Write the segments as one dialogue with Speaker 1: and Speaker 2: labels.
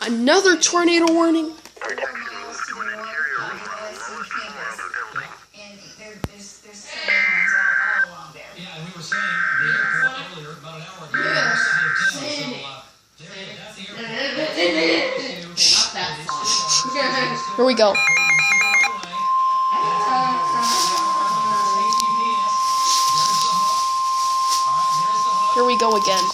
Speaker 1: Another tornado warning?
Speaker 2: Protection moves to an interior room on the lowest floor of the building.
Speaker 3: And there's several ones all along there.
Speaker 4: Yeah, and we were saying the airport earlier, about an hour ago, we were saying 10, so that's the airport.
Speaker 3: Not that far.
Speaker 1: Here we go. Here we go again.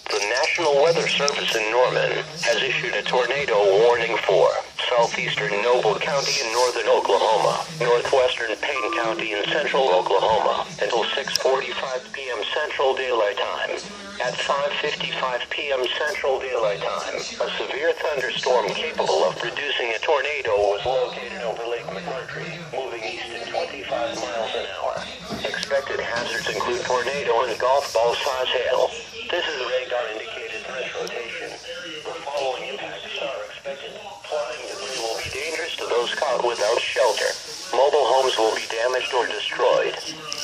Speaker 2: The National Weather Service in Norman has issued a tornado warning for southeastern Noble County in northern Oklahoma, northwestern Payne County in central Oklahoma until 6:45 p.m. Central Daylight Time. At 5:55 p.m. Central Daylight Time, a severe thunderstorm capable of producing a tornado was located over Lake McMurtry, moving east at 25 miles an hour. Expected hazards include tornado and golf ball size hail. This is a radar-indicated threat rotation. The following impacts are expected. Flying debris will be dangerous to those caught without shelter. Mobile homes will be damaged or destroyed.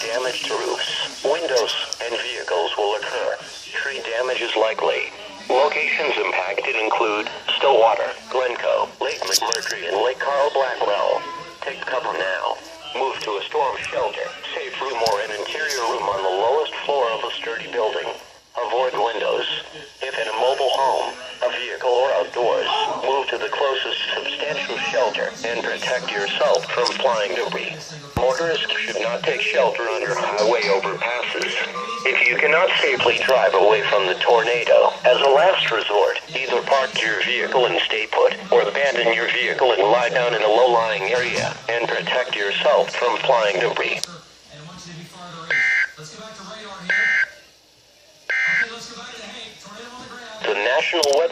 Speaker 2: Damage to roofs, windows, and vehicles will occur. Tree damage is likely. Locations impacted include Stillwater, Glencoe, Lake McMurtry, and Lake Carl Blackwell. Take cover now. Move to a storm shelter, safe room, or an interior room on the lowest floor of a sturdy building. Avoid windows. If in a mobile home, a vehicle, or outdoors, move to the closest substantial shelter and protect yourself from flying debris. Motorists should not take shelter under highway overpasses. If you cannot safely drive away from the tornado, as a last resort, either park your vehicle and stay put, or abandon your vehicle and lie down in a low-lying area and protect yourself from flying debris.
Speaker 4: And I want you to be farther east. Let's go back to radar here. Okay, let's go back to, hey, tornado on the ground.
Speaker 2: The National Weather